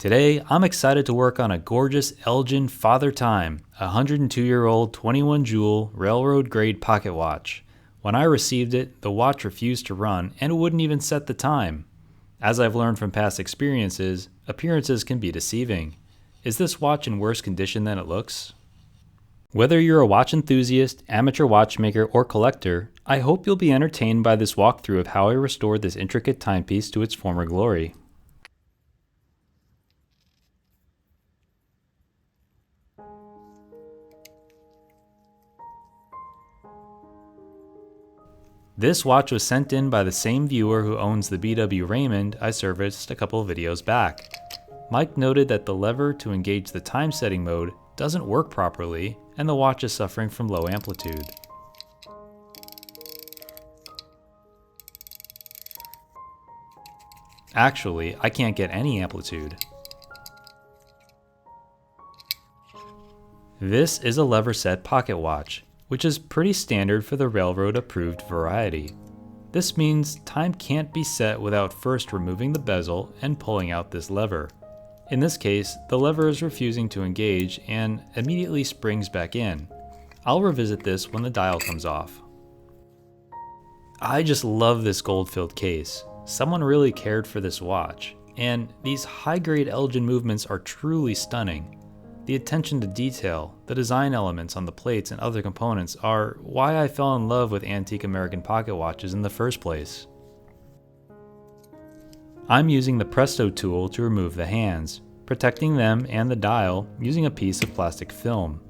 Today, I'm excited to work on a gorgeous Elgin Father Time, a 102-year-old 21-joule railroad-grade pocket watch. When I received it, the watch refused to run and it wouldn't even set the time. As I've learned from past experiences, appearances can be deceiving. Is this watch in worse condition than it looks? Whether you're a watch enthusiast, amateur watchmaker, or collector, I hope you'll be entertained by this walkthrough of how I restored this intricate timepiece to its former glory. This watch was sent in by the same viewer who owns the BW Raymond I serviced a couple of videos back. Mike noted that the lever to engage the time setting mode doesn't work properly and the watch is suffering from low amplitude. Actually, I can't get any amplitude. This is a lever set pocket watch, which is pretty standard for the railroad approved variety. This means time can't be set without first removing the bezel and pulling out this lever. In this case, the lever is refusing to engage and immediately springs back in. I'll revisit this when the dial comes off. I just love this gold-filled case. Someone really cared for this watch, and these high-grade Elgin movements are truly stunning. The attention to detail, the design elements on the plates and other components are why I fell in love with antique American pocket watches in the first place. I'm using the Presto tool to remove the hands, protecting them and the dial using a piece of plastic film.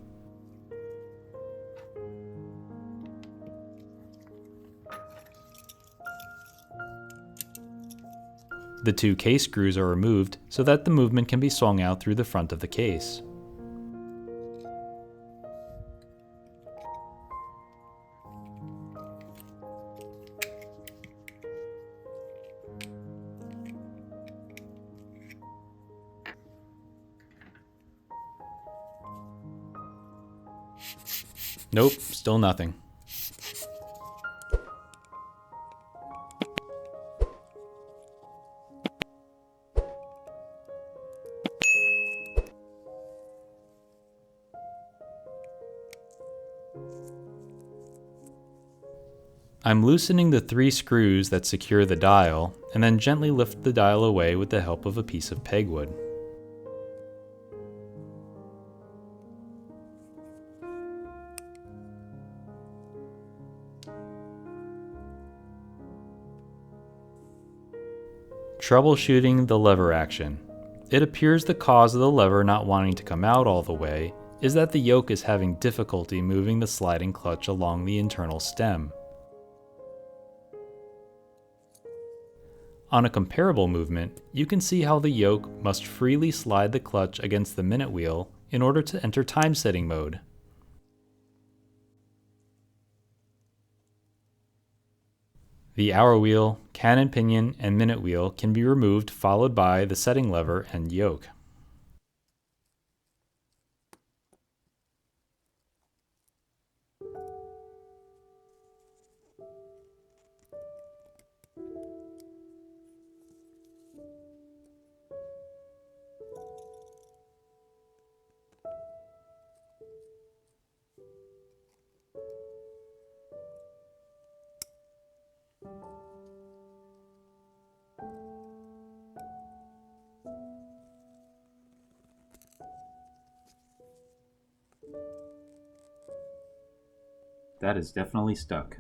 The two case screws are removed so that the movement can be swung out through the front of the case. Nope, still nothing. I'm loosening the 3 screws that secure the dial, and then gently lift the dial away with the help of a piece of pegwood. Troubleshooting the lever action. It appears the cause of the lever not wanting to come out all the way is that the yoke is having difficulty moving the sliding clutch along the internal stem. On a comparable movement, you can see how the yoke must freely slide the clutch against the minute wheel in order to enter time setting mode. The hour wheel, cannon pinion, and minute wheel can be removed, followed by the setting lever and yoke. That is definitely stuck.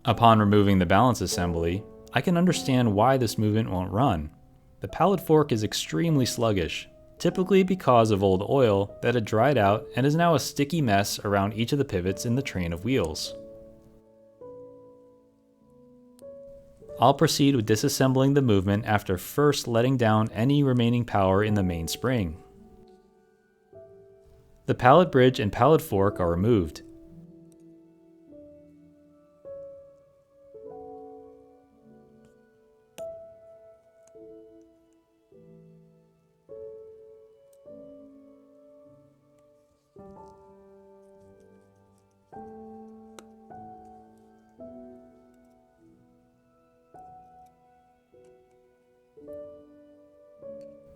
Upon removing the balance assembly, I can understand why this movement won't run. The pallet fork is extremely sluggish, typically because of old oil that had dried out and is now a sticky mess around each of the pivots in the train of wheels. I'll proceed with disassembling the movement after first letting down any remaining power in the main spring. The pallet bridge and pallet fork are removed.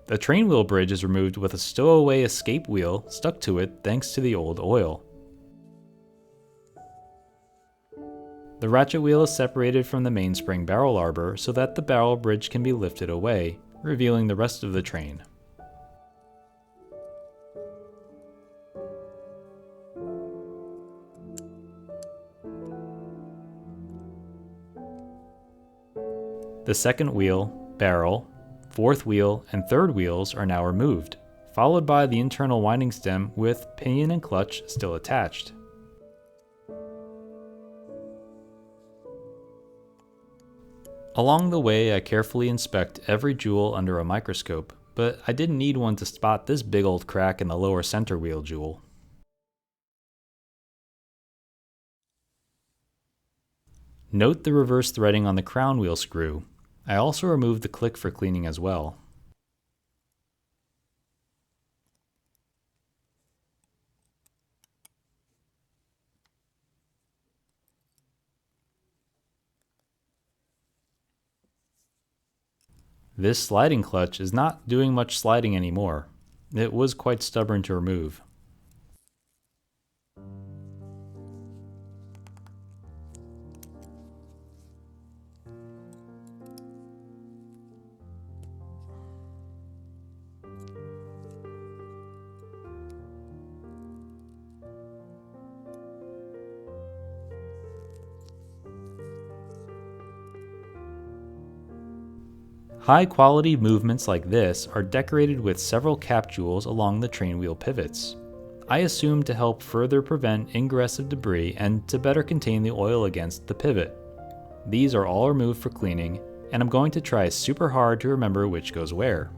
The train wheel bridge is removed with a stowaway escape wheel stuck to it thanks to the old oil. The ratchet wheel is separated from the mainspring barrel arbor so that the barrel bridge can be lifted away, revealing the rest of the train. The second wheel, barrel, fourth wheel, and third wheels are now removed, followed by the internal winding stem with pinion and clutch still attached. Along the way, I carefully inspect every jewel under a microscope, but I didn't need one to spot this big old crack in the lower center wheel jewel. Note the reverse threading on the crown wheel screw. I also removed the click for cleaning as well. This sliding clutch is not doing much sliding anymore. It was quite stubborn to remove. High-quality movements like this are decorated with several cap jewels along the train wheel pivots. I assume to help further prevent ingress of debris and to better contain the oil against the pivot. These are all removed for cleaning, and I'm going to try super hard to remember which goes where.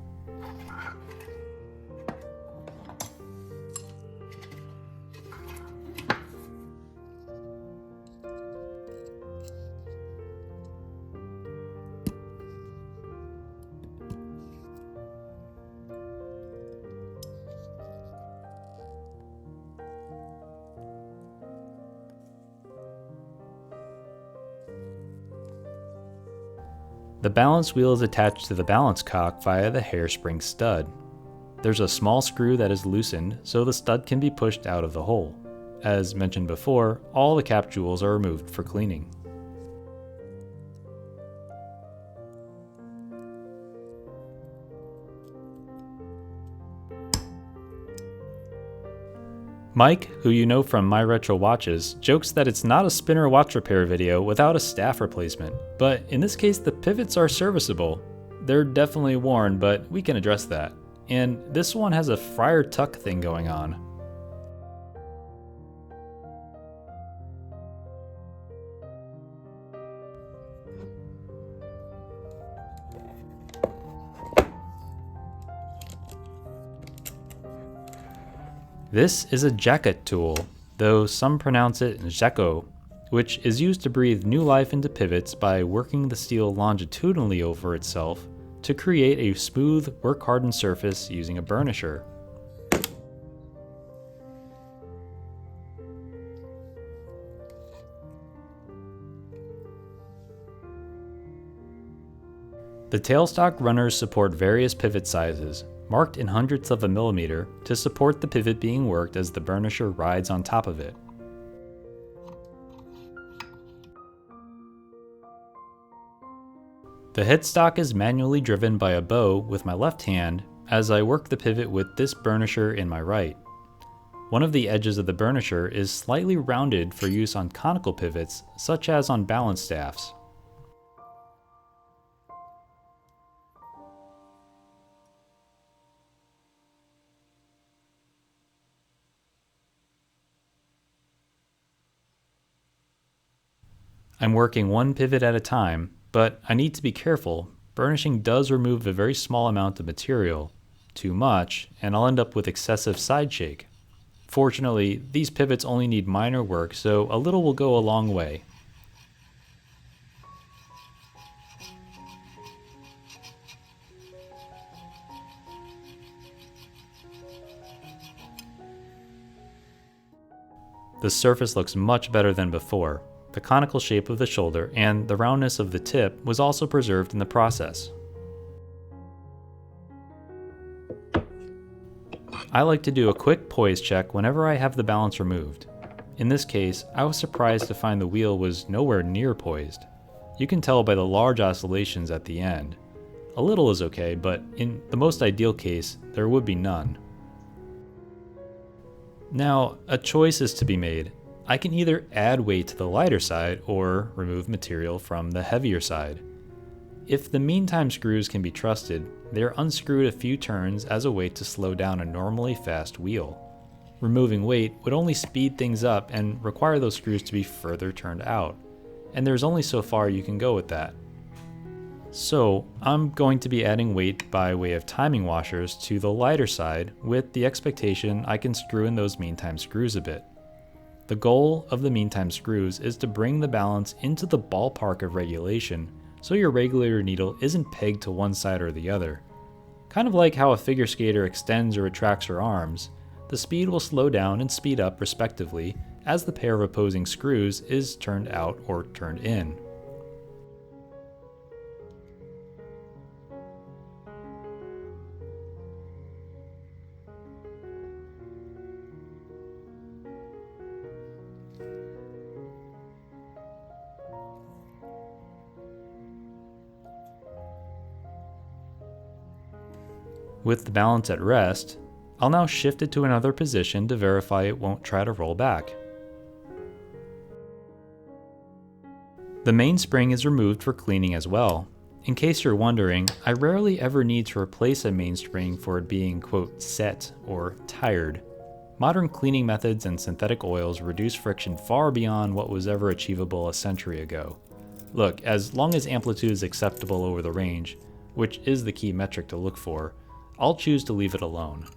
The balance wheel is attached to the balance cock via the hairspring stud. There's a small screw that is loosened so the stud can be pushed out of the hole. As mentioned before, all the cap jewels are removed for cleaning. Mike, who you know from My Retro Watches, jokes that it's not a spinner watch repair video without a staff replacement, but in this case the pivots are serviceable. They're definitely worn, but we can address that. And this one has a friar tuck thing going on. This is a jacket tool, though some pronounce it jacko, which is used to breathe new life into pivots by working the steel longitudinally over itself to create a smooth, work-hardened surface using a burnisher. The tailstock runners support various pivot sizes, marked in hundredths of a millimeter, to support the pivot being worked as the burnisher rides on top of it. The headstock is manually driven by a bow with my left hand as I work the pivot with this burnisher in my right. One of the edges of the burnisher is slightly rounded for use on conical pivots, such as on balance staffs. I'm working one pivot at a time, but I need to be careful. Burnishing does remove a very small amount of material. Too much, and I'll end up with excessive side shake. Fortunately, these pivots only need minor work, so a little will go a long way. The surface looks much better than before. The conical shape of the shoulder and the roundness of the tip was also preserved in the process. I like to do a quick poise check whenever I have the balance removed. In this case, I was surprised to find the wheel was nowhere near poised. You can tell by the large oscillations at the end. A little is okay, but in the most ideal case, there would be none. Now, a choice is to be made. I can either add weight to the lighter side or remove material from the heavier side. If the meantime screws can be trusted, they are unscrewed a few turns as a way to slow down a normally fast wheel. Removing weight would only speed things up and require those screws to be further turned out, and there's only so far you can go with that. So I'm going to be adding weight by way of timing washers to the lighter side with the expectation I can screw in those meantime screws a bit. The goal of the meantime screws is to bring the balance into the ballpark of regulation so your regulator needle isn't pegged to one side or the other. Kind of like how a figure skater extends or retracts her arms, the speed will slow down and speed up respectively as the pair of opposing screws is turned out or turned in. With the balance at rest, I'll now shift it to another position to verify it won't try to roll back. The mainspring is removed for cleaning as well. In case you're wondering, I rarely ever need to replace a mainspring for it being, quote, set or tired. Modern cleaning methods and synthetic oils reduce friction far beyond what was ever achievable a century ago. Look, as long as amplitude is acceptable over the range, which is the key metric to look for, I'll choose to leave it alone.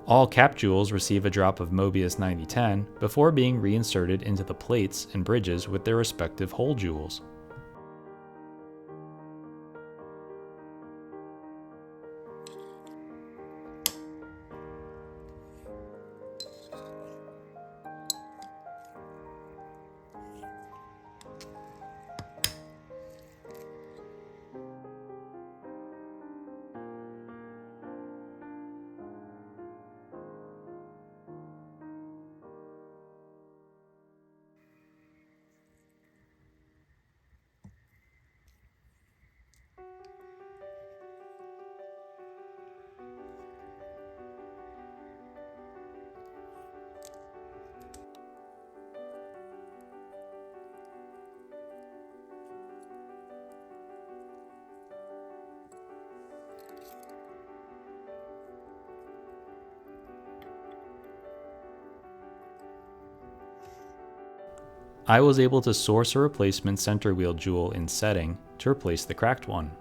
All cap jewels receive a drop of Mobius 9010 before being reinserted into the plates and bridges with their respective hole jewels. I was able to source a replacement center wheel jewel in setting to replace the cracked one.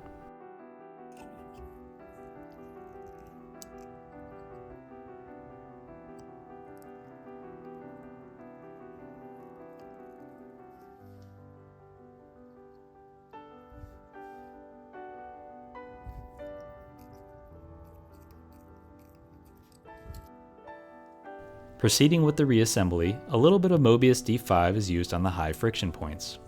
Proceeding with the reassembly, a little bit of Mobius D5 is used on the high friction points.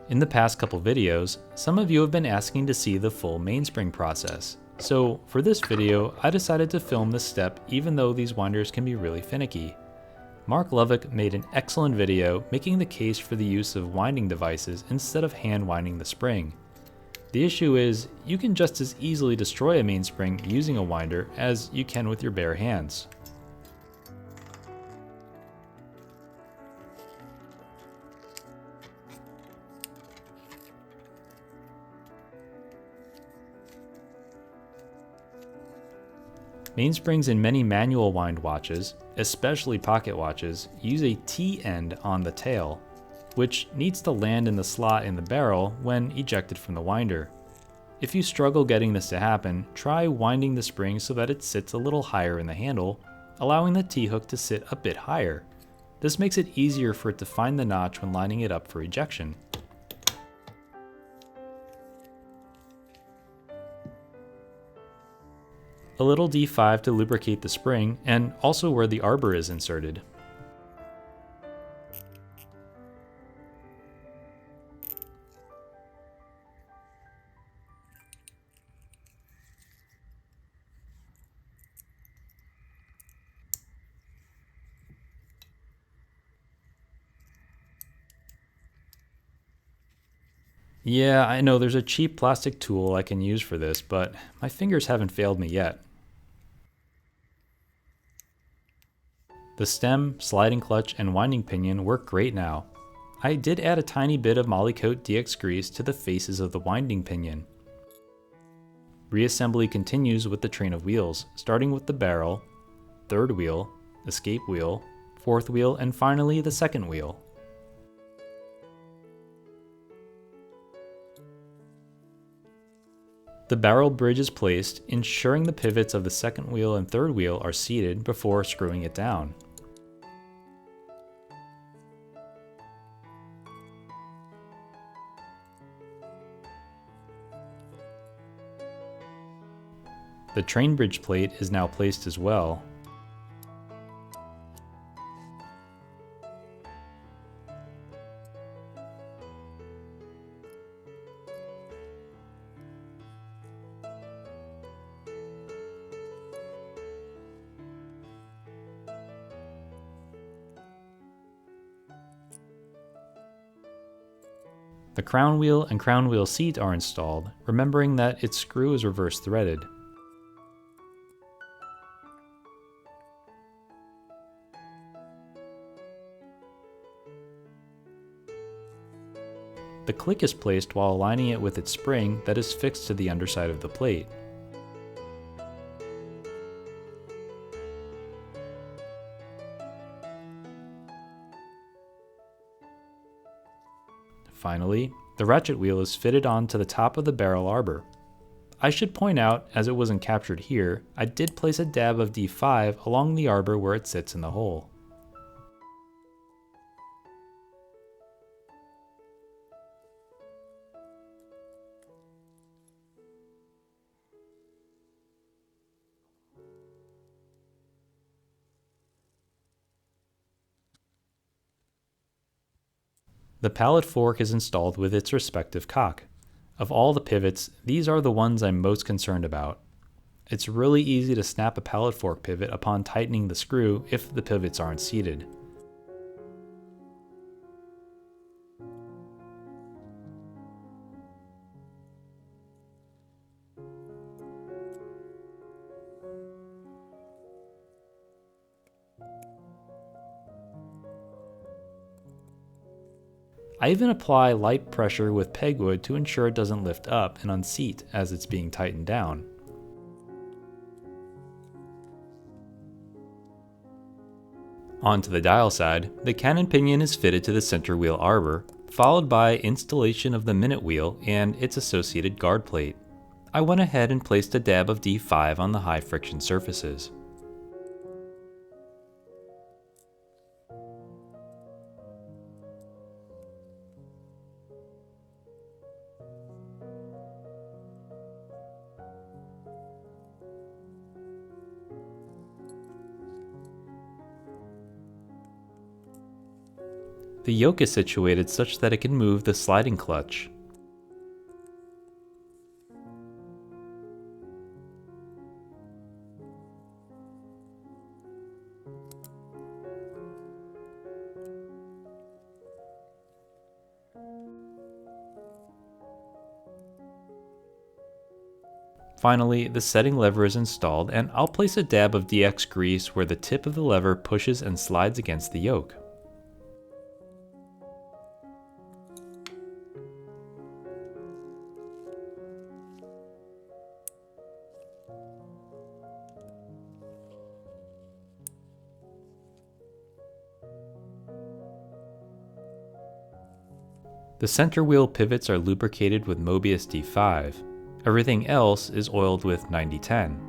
In the past couple videos, some of you have been asking to see the full mainspring process, so for this video I decided to film this step even though these winders can be really finicky. Mark Lovick made an excellent video making the case for the use of winding devices instead of hand winding the spring. The issue is, you can just as easily destroy a mainspring using a winder as you can with your bare hands. Mainsprings in many manual wind watches, especially pocket watches, use a T-end on the tail, which needs to land in the slot in the barrel when ejected from the winder. If you struggle getting this to happen, try winding the spring so that it sits a little higher in the handle, allowing the T-hook to sit a bit higher. This makes it easier for it to find the notch when lining it up for ejection. A little D5 to lubricate the spring, and also where the arbor is inserted. Yeah, I know there's a cheap plastic tool I can use for this, but my fingers haven't failed me yet. The stem, sliding clutch, and winding pinion work great now. I did add a tiny bit of Molykote DX grease to the faces of the winding pinion. Reassembly continues with the train of wheels, starting with the barrel, third wheel, escape wheel, fourth wheel, and finally the second wheel. The barrel bridge is placed, ensuring the pivots of the second wheel and third wheel are seated before screwing it down. The train bridge plate is now placed as well. The crown wheel and crown wheel seat are installed, remembering that its screw is reverse threaded. The click is placed while aligning it with its spring that is fixed to the underside of the plate. Finally, the ratchet wheel is fitted onto the top of the barrel arbor. I should point out, as it wasn't captured here, I did place a dab of D5 along the arbor where it sits in the hole. The pallet fork is installed with its respective cock. Of all the pivots, these are the ones I'm most concerned about. It's really easy to snap a pallet fork pivot upon tightening the screw if the pivots aren't seated. I even apply light pressure with pegwood to ensure it doesn't lift up and unseat as it's being tightened down. Onto the dial side, the cannon pinion is fitted to the center wheel arbor, followed by installation of the minute wheel and its associated guard plate. I went ahead and placed a dab of D5 on the high friction surfaces. The yoke is situated such that it can move the sliding clutch. Finally, the setting lever is installed, and I'll place a dab of DX grease where the tip of the lever pushes and slides against the yoke. The center wheel pivots are lubricated with Mobius D5. Everything else is oiled with 9010.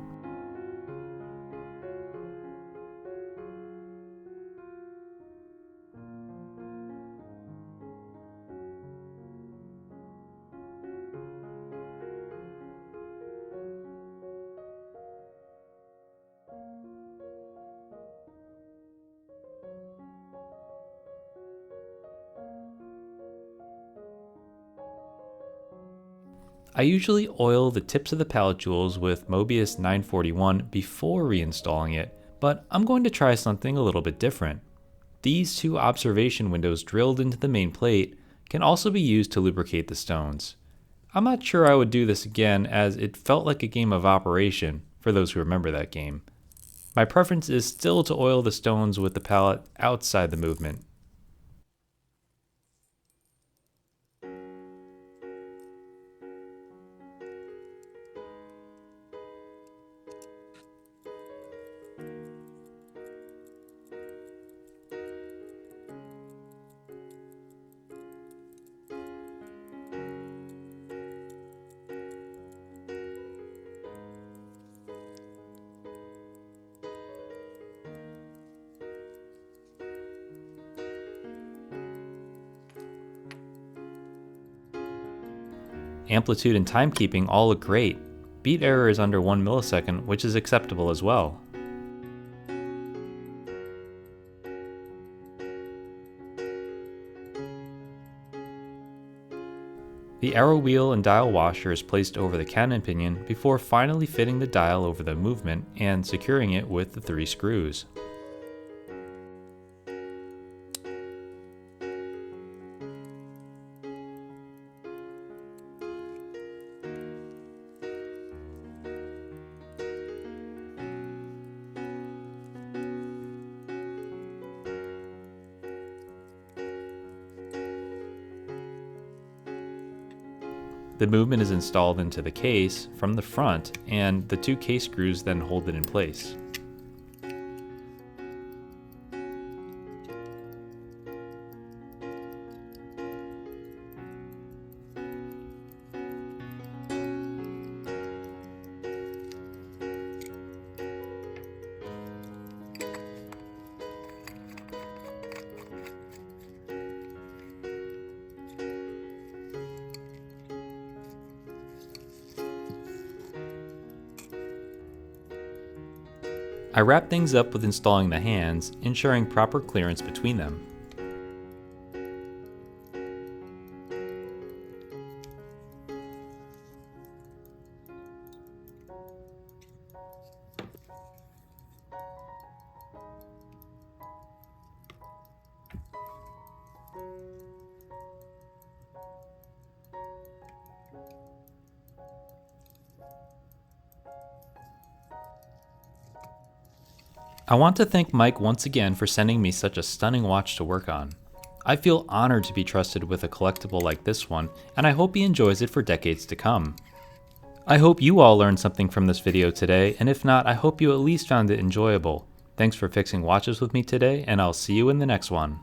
I usually oil the tips of the pallet jewels with Mobius 941 before reinstalling it, but I'm going to try something a little bit different. These two observation windows drilled into the main plate can also be used to lubricate the stones. I'm not sure I would do this again, as it felt like a game of Operation, for those who remember that game. My preference is still to oil the stones with the pallet outside the movement. Amplitude and timekeeping all look great. Beat error is under 1 millisecond, which is acceptable as well. The arrow wheel and dial washer is placed over the cannon pinion before finally fitting the dial over the movement and securing it with the 3 screws. The movement is installed into the case from the front, and the 2 case screws then hold it in place. I wrap things up with installing the hands, ensuring proper clearance between them. I want to thank Mike once again for sending me such a stunning watch to work on. I feel honored to be trusted with a collectible like this one, and I hope he enjoys it for decades to come. I hope you all learned something from this video today, and if not, I hope you at least found it enjoyable. Thanks for fixing watches with me today, and I'll see you in the next one.